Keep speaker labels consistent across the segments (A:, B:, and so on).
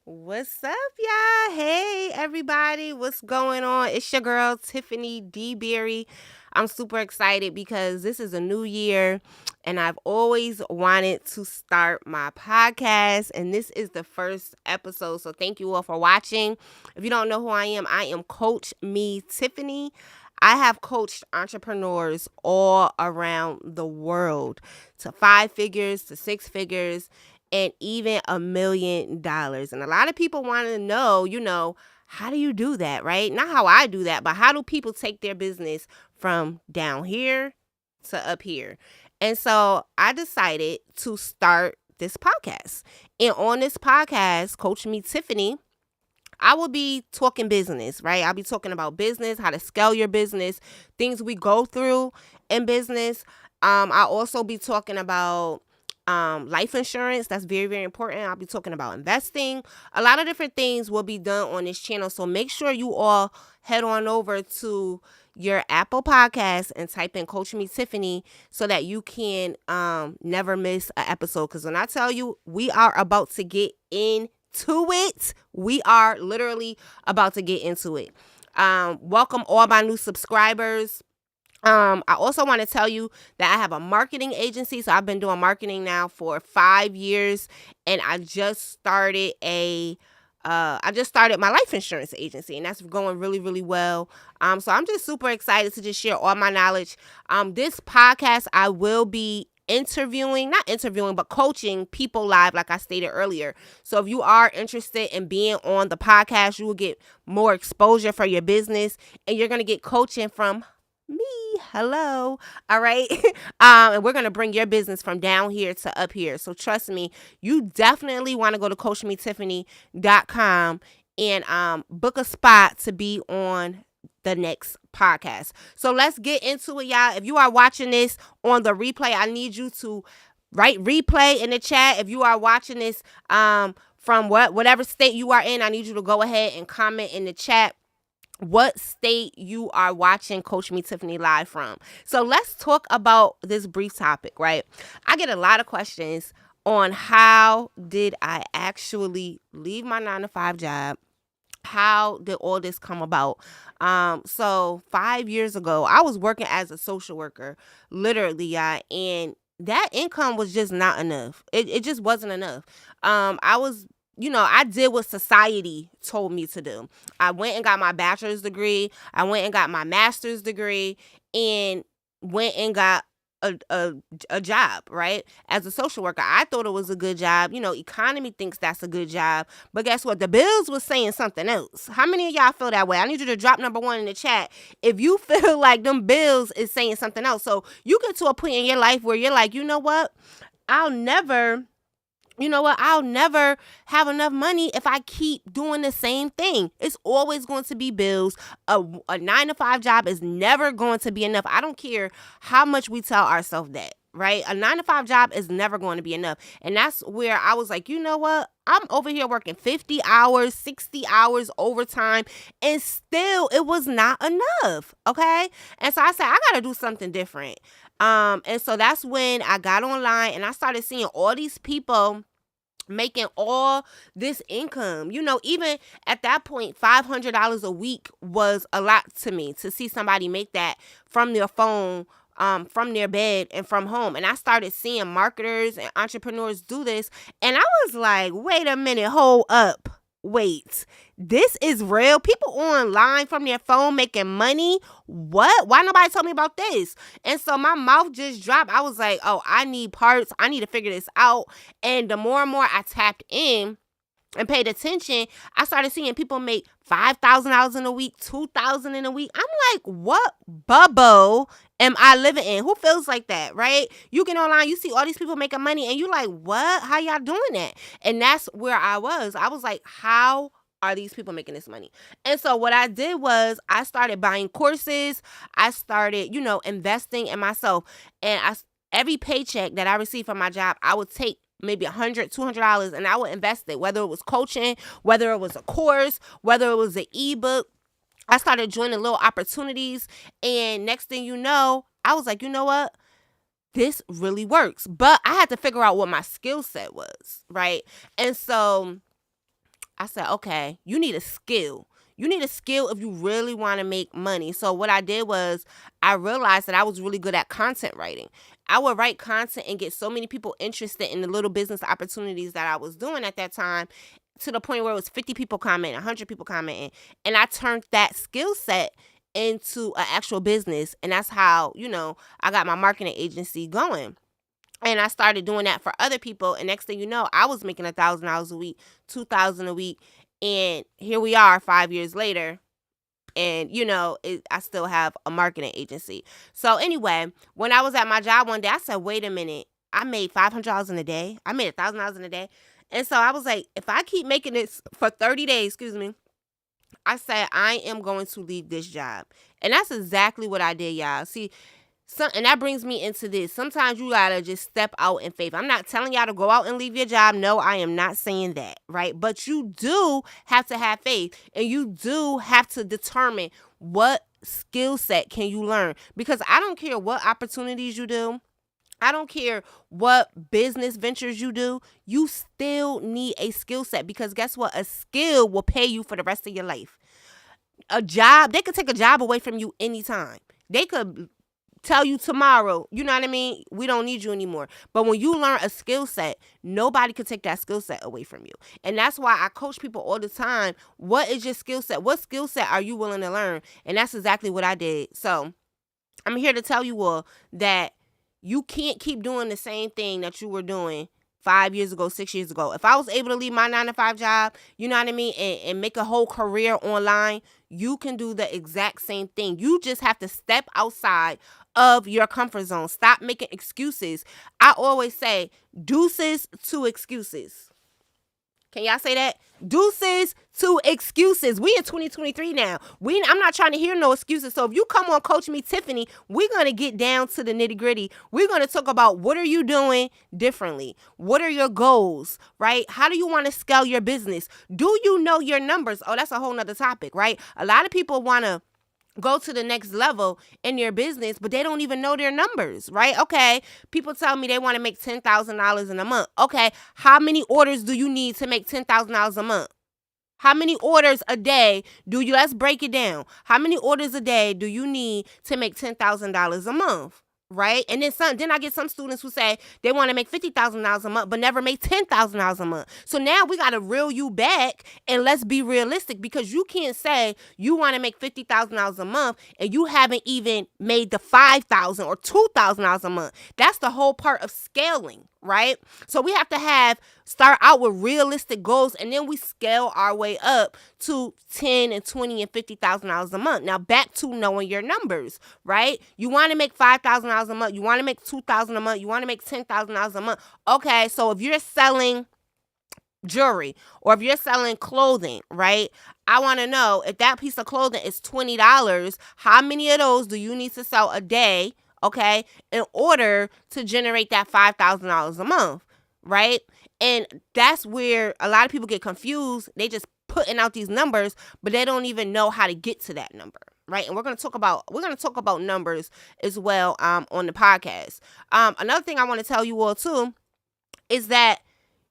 A: What's up, y'all? Hey, everybody. What's going on? It's your girl, Tiffany Deberry. I'm super excited because this is a new year and I've always wanted to start my podcast. And this is the first episode. So thank you all for watching. If you don't know who I am Coach Me Tiffany. I have coached entrepreneurs all around the world to 5 figures, to 6 figures, and even $1 million. And a lot of people want to know, how do you do that, right? Not how I do that, but how do people take their business from down here to up here? And so I decided to start this podcast. And on this podcast, Coach Me Tiffany, I will be talking business, right? I'll be talking about business, how to scale your business, things we go through in business. I'll also be talking about life insurance. That's very, very important. I'll be talking about investing. A lot of different things will be done on this channel. So make sure you all head on over to your Apple podcast and type in Coach Me Tiffany so that you can never miss an episode. Because when I tell you we are about to get into it, we are literally about to get into it. Welcome all my new subscribers. I also want to tell you that I have a marketing agency. So I've been doing marketing now for 5 years, and I just started my life insurance agency, and that's going really, really well. So I'm just super excited to just share all my knowledge. This podcast, I will be not interviewing, but coaching people live, like I stated earlier. So if you are interested in being on the podcast, you will get more exposure for your business, and you're going to get coaching from me. Hello. All right. And we're going to bring your business from down here to up here. So trust me, you definitely want to go to coachmetiffany.com and book a spot to be on the next podcast. So let's get into it, y'all. If you are watching this on the replay, I need you to write replay in the chat. If you are watching this from whatever state you are in, I need you to go ahead and comment in the chat what state you are watching Coach Me Tiffany live from. So let's talk about this brief topic, right? I get a lot of questions on how did I actually leave my 9 to 5 job? How did all this come about? So 5 years ago, I was working as a social worker, literally, yeah, and that income was just not enough. It just wasn't enough. I was I did what society told me to do. I went and got my bachelor's degree. I went and got my master's degree and went and got a job, right? As a social worker, I thought it was a good job. Economy thinks that's a good job. But guess what? The bills was saying something else. How many of y'all feel that way? I need you to drop number 1 in the chat if you feel like them bills is saying something else. So you get to a point in your life where you're like, you know what? I'll never I'll never have enough money if I keep doing the same thing. It's always going to be bills. A 9 to 5 job is never going to be enough. I don't care how much we tell ourselves that, right? A 9 to 5 job is never going to be enough. And that's where I was like, you know what? I'm over here working 50 hours, 60 hours overtime, and still it was not enough. Okay. And so I said, I got to do something different. And so that's when I got online and I started seeing all these people making all this income. Even at that point, $500 a week was a lot to me to see somebody make that from their phone, from their bed and from home. And I started seeing marketers and entrepreneurs do this. And I was like, wait a minute, hold up. Wait, this is real? People online from their phone making money? What? Why nobody told me about this? And so my mouth just dropped. I was like, oh, I need parts. I need to figure this out. And the more and more I tapped in and paid attention, I started seeing people make $5,000 in a week, $2,000 in a week. I'm like, what bubble am I living in? Who feels like that, right? You get online, you see all these people making money, and you like, what? How y'all doing that? And that's where I was. I was like, how are these people making this money? And so what I did was I started buying courses. I started, investing in myself. And every paycheck that I received from my job, I would take maybe $100, $200, and I would invest it, whether it was coaching, whether it was a course, whether it was an ebook. I started joining little opportunities, and next thing you know, I was like, you know what? This really works. But I had to figure out what my skill set was, right? And so I said, okay, you need a skill. You need a skill if you really want to make money. So what I did was I realized that I was really good at content writing. I would write content and get so many people interested in the little business opportunities that I was doing at that time, to the point where it was 50 people commenting, 100 people commenting. And I turned that skill set into an actual business. And that's how, I got my marketing agency going. And I started doing that for other people. And next thing you know, I was making $1,000 a week, $2,000 a week. And here we are 5 years later. And, I still have a marketing agency. So anyway, when I was at my job one day, I said, wait a minute. I made $500 in a day. I made $1,000 in a day. And so I was like, if I keep making this for 30 days, I said, I am going to leave this job. And that's exactly what I did, y'all. See, and that brings me into this. Sometimes you gotta just step out in faith. I'm not telling y'all to go out and leave your job. No, I am not saying that, right? But you do have to have faith, and you do have to determine what skill set can you learn. Because I don't care what opportunities you do. I don't care what business ventures you do. You still need a skill set, because guess what? A skill will pay you for the rest of your life. A job, they could take a job away from you anytime. They could tell you tomorrow, you know what I mean? We don't need you anymore. But when you learn a skill set, nobody can take that skill set away from you. And that's why I coach people all the time. What is your skill set? What skill set are you willing to learn? And that's exactly what I did. So I'm here to tell you all that you can't keep doing the same thing that you were doing 5 years ago, 6 years ago. If I was able to leave my 9-to-5 job, you know what I mean, and make a whole career online, you can do the exact same thing. You just have to step outside of your comfort zone. Stop making excuses. I always say, deuces to excuses. Can y'all say that? Deuces to excuses. We in 2023 now. I'm not trying to hear no excuses. So if you come on Coach Me Tiffany, we're going to get down to the nitty gritty. We're going to talk about what are you doing differently? What are your goals, right? How do you want to scale your business? Do you know your numbers? Oh, that's a whole nother topic, right? A lot of people want to go to the next level in your business, but they don't even know their numbers, right? Okay, people tell me they want to make $10,000 in a month. Okay, how many orders do you need to make $10,000 a month? How many orders a day let's break it down. How many orders a day do you need to make $10,000 a month? Right? And then I get some students who say they want to make $50,000 a month, but never make $10,000 a month. So now we got to reel you back, and let's be realistic, because you can't say you want to make $50,000 a month and you haven't even made the $5,000 or $2,000 a month. That's the whole part of scaling, right? So we have to start out with realistic goals, and then we scale our way up to $10,000 and $20,000 and $50,000 a month. Now back to knowing your numbers, right? You want to make $5,000 a month. You want to make $2,000 a month. You want to make $10,000 a month. Okay, so if you're selling jewelry or if you're selling clothing, right? I want to know, if that piece of clothing is $20, how many of those do you need to sell a day, okay, in order to generate that $5,000 a month, right? And that's where a lot of people get confused. They just putting out these numbers, but they don't even know how to get to that number, right? And we're going to talk about numbers as well on the podcast. Another thing I want to tell you all too is that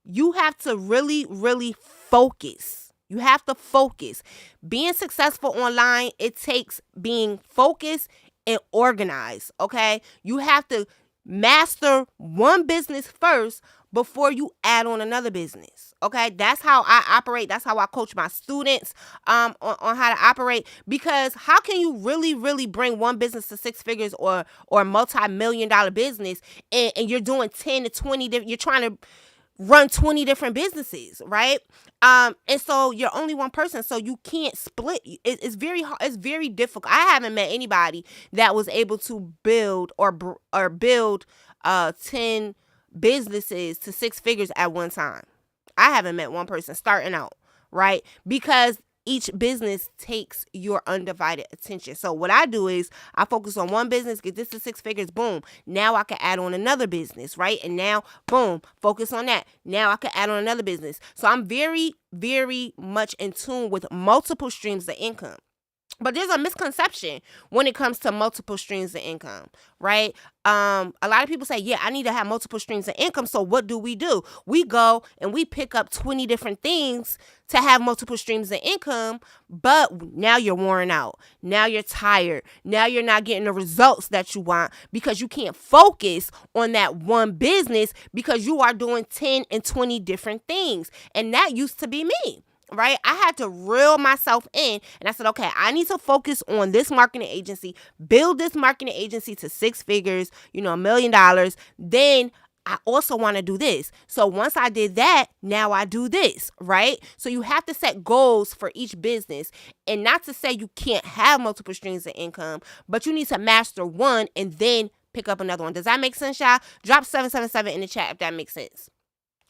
A: you have to really, really focus. You have to focus. Being successful online, it takes being focused and organized, okay? You have to master one business first before you add on another business, okay? That's how I operate. That's how I coach my students on how to operate, because how can you really, really bring one business to six figures or a multi-million-dollar business and you're doing 10 to 20, you're trying to run 20 different businesses, right? And so you're only one person, so you can't split. It's very hard. It's very difficult. I haven't met anybody that was able to build or build 10 businesses to six figures at one time. I haven't met one person starting out, right? Because each business takes your undivided attention. So what I do is I focus on one business, get this to six figures, boom. Now I can add on another business, right? And now, boom, focus on that. Now I can add on another business. So I'm very, very much in tune with multiple streams of income. But there's a misconception when it comes to multiple streams of income, right? A lot of people say, yeah, I need to have multiple streams of income. So what do? We go and we pick up 20 different things to have multiple streams of income, but now you're worn out. Now you're tired. Now you're not getting the results that you want because you can't focus on that one business because you are doing 10 and 20 different things. And that used to be me. Right? I had to reel myself in and I said, okay, I need to focus on this marketing agency, build this marketing agency to 6 figures, $1 million. Then I also want to do this. So once I did that, now I do this, right? So you have to set goals for each business, and not to say you can't have multiple streams of income, but you need to master one and then pick up another one. Does that make sense, y'all? Drop 777 in the chat if that makes sense.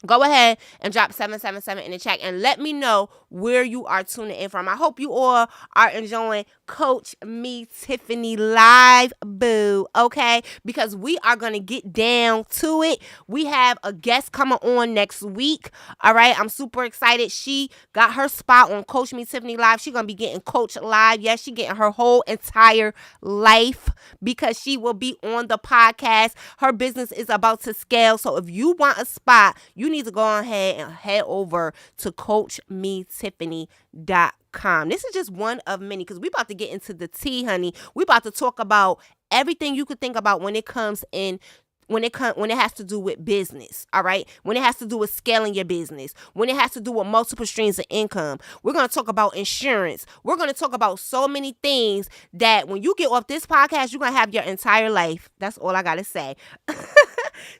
A: Go ahead and drop 777 in the chat and let me know where you are tuning in from. I hope you all are enjoying Coach Me Tiffany live, boo, okay? Because we are going to get down to it. We have a guest coming on next week, all right? I'm super excited. She got her spot on Coach Me Tiffany live. She's going to be getting Coach live. Yes, she's getting her whole entire life because she will be on the podcast. Her business is about to scale. So if you want a spot, you need to go ahead and head over to CoachMeTiffany.com. This is just one of many because we about to get into the tea, honey. We about to talk about everything you could think about when it comes in. When it has to do with business, all right? When it has to do with scaling your business, when it has to do with multiple streams of income, we're going to talk about insurance. We're going to talk about so many things that when you get off this podcast, you're going to have your entire life. That's all I got to say.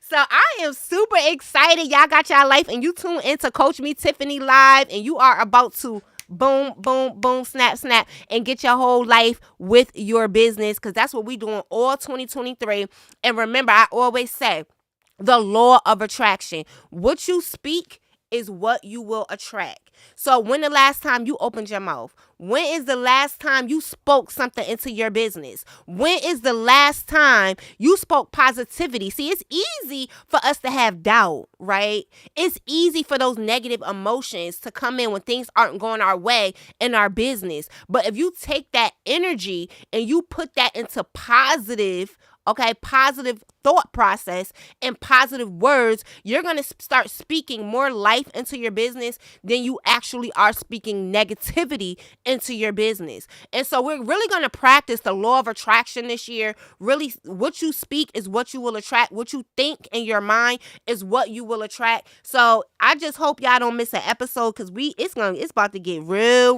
A: So I am super excited. Y'all got y'all life and you tune into Coach Me Tiffany live and you are about to boom, boom, boom, snap, snap, and get your whole life with your business because that's what we doing all 2023. And remember, I always say the law of attraction. What you speak is what you will attract. So when the last time you opened your mouth? When is the last time you spoke something into your business? When is the last time you spoke positivity? See, it's easy for us to have doubt, right? It's easy for those negative emotions to come in when things aren't going our way in our business. But if you take that energy and you put that into positive thought process and positive words, you're going to start speaking more life into your business than you actually are speaking negativity into your business. And so we're really going to practice the law of attraction this year. Really, what you speak is what you will attract. What you think in your mind is what you will attract. So I just hope y'all don't miss an episode because it's about to get real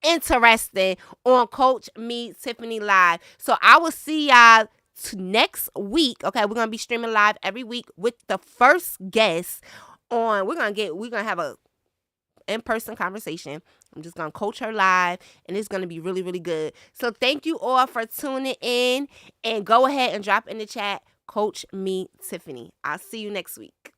A: interesting on Coach Me Tiffany live. So I will see y'all next week. Okay, we're gonna be streaming live every week with the first guest on. We're gonna have a in-person conversation. I'm just gonna coach her live and it's gonna be really, really good. So thank you all for tuning in and go ahead and drop in the chat Coach Me Tiffany. I'll see you next week.